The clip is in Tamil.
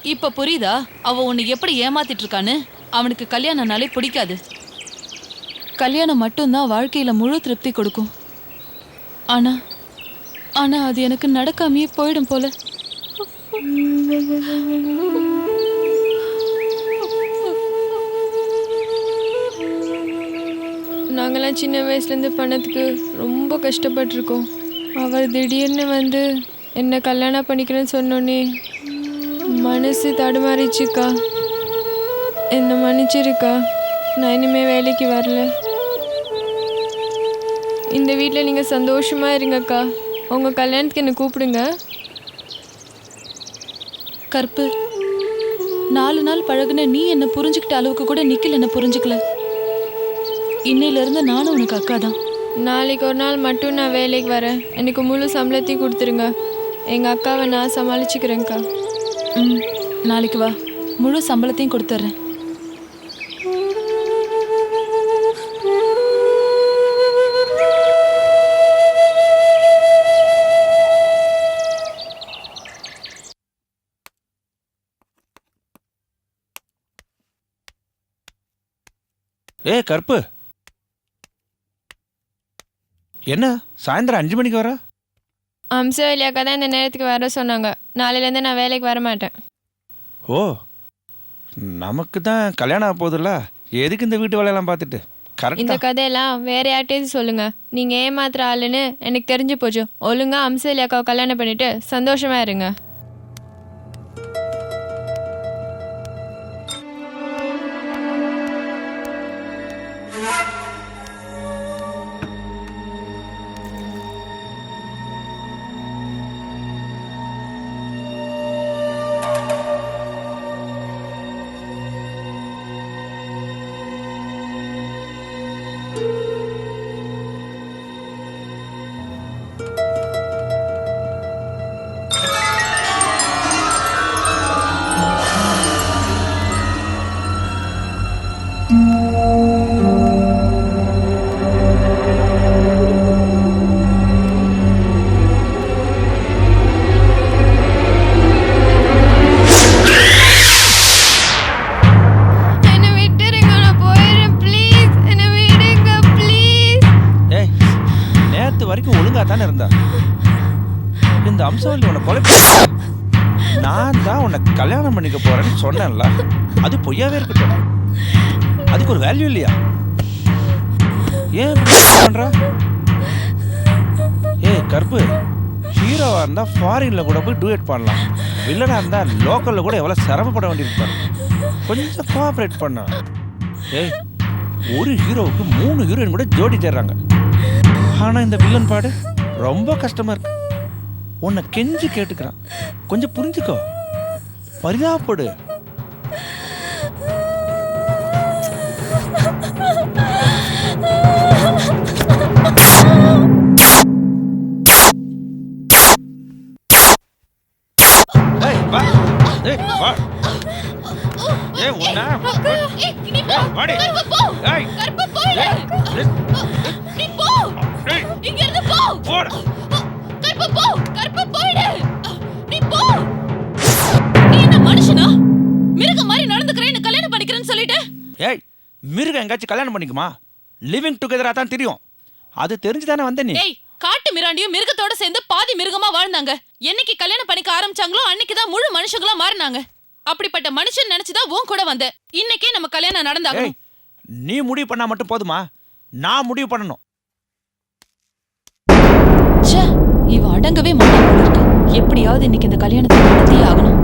இப்ப புரியுதா அவ உன்னை எப்படி ஏமாத்திட்டு இருக்கான்னு? அவனுக்கு கல்யாணம்னாலே பிடிக்காது. கல்யாணம் மட்டும்தான் வாழ்க்கையில முழு திருப்தி கொடுக்கும். ஆனா ஆனா அது எனக்கு நடக்காமையே போயிடும் போல. நாங்களாம் சின்ன வயசுலேருந்து பணத்துக்கு ரொம்ப கஷ்டப்பட்டிருக்கோம். அவர் திடீர்னு வந்து என்ன கல்யாணம் பண்ணிக்கிறேன்னு சொன்னோன்னே மனசு தடுமாறிச்சுக்கா. என்னை மன்னிச்சிருக்கா. நான் இனிமேல் வேலைக்கு வரல. இந்த வீட்டில் நீங்கள் சந்தோஷமாக இருங்கக்கா. உங்கள் கல்யாணத்துக்கு என்னை கூப்பிடுங்க. கற்பு, 4 நாள் பழகுன நீ என்ன புரிஞ்சுக்கிட்ட அளவுக்கு கூட நிக்கில் என்ன புரிஞ்சுக்கல. இன்னையில இருந்து நானும் உனக்கு அக்கா தான். நாளைக்கு ஒரு நாள் மட்டும் நான் வேலைக்கு வரேன். எனக்கு முழு சம்பளத்தையும் கொடுத்துருங்க. எங்கள் அக்காவை நான் சமாளிச்சுக்கிறேங்க்கா. நாளைக்கு வா, முழு சம்பளத்தையும் கொடுத்துட்றேன். ஏய் கற்பு, என்ன சாயந்தரம் 5 மணிக்கு வர? அம்சா இல்லையாக்கா தான் இந்த நேரத்துக்கு வர சொன்னாங்க. நாளையிலேருந்து நான் வேலைக்கு வர மாட்டேன். ஓ, நமக்கு தான் கல்யாணம் ஆக போகுதுல்ல, எதுக்கு இந்த வீட்டு வேலையெல்லாம் பார்த்துட்டு? இந்த கரெக்டா. கதையெல்லாம் வேற யார்கிட்டயும் சொல்லுங்க. நீங்கள் ஏமாத்துற ஆளுன்னு எனக்கு தெரிஞ்சு போச்சு. ஒழுங்கா அம்சா இல்லையாக்காவை கல்யாணம் பண்ணிட்டு சந்தோஷமா இருங்க. வரைக்கும் ஒழுங்கா தானே இருந்தா. இந்த அம்சவல்லி உன்னை கொலை நான் தான் உன்னை கல்யாணம் பண்ணிக்க போறேன்னு சொன்னேன்ல, அது பொய்யாவே இருக்கட்டும். அதுக்கு ஒரு வேல்யூ இல்லையா? ஏன் பண்ற? ஏய் கற்பு, ஹீரோவா இருந்தா ஃபாரின்ல கூட போய் டூயட் பண்ணலாம். வில்லனா இருந்தா லோக்கல்ல கூட எவ்வளவு சிரமப்பட வேண்டியிருப்பாரு. கொஞ்சம் கோஆபரேட் பண்ண. ஏய், ஒரு ஹீரோவுக்கு 3 ஹீரோயின் கூட ஜோடி தேடுறாங்க. ஆனா இந்த வில்லன் பாடு ரொம்ப கஷ்டமா இருக்கு. உன்னை கெஞ்சி கேட்டுக்கிறான், கொஞ்சம் புரிஞ்சுக்கோ, பரிதாபப்படு. மிருகம் எங்காச்சும் கல்யாணம் பண்ணிக்குமா? லிவிங் டுகெதரா தான் தெரியும். அது தெரிஞ்சுதானே வந்த நீ. காட்டு மிராண்டியும் மிருகத்தோட சேர்ந்து பாதி மிருகமா வாழ்ந்தாங்க. என்னைக்கு கல்யாணம் பண்ணிக்க ஆரம்பிச்சாங்களோ அன்னைக்குதான் முழு மனுஷங்களா மாறினாங்க. அப்படிப்பட்ட மனுஷன் நினைச்சுதான் உன் கூட வந்த. இன்னைக்கே நம்ம கல்யாணம் நடந்தாங்க. நீ முடிவு பண்ணா மட்டும் போதுமா? நான் முடிவு பண்ணணும். இவ அடங்கவே மாட்டாங்க. எப்படியாவது இன்னைக்கு இந்த கல்யாணத்தை நடத்தியே ஆகணும்.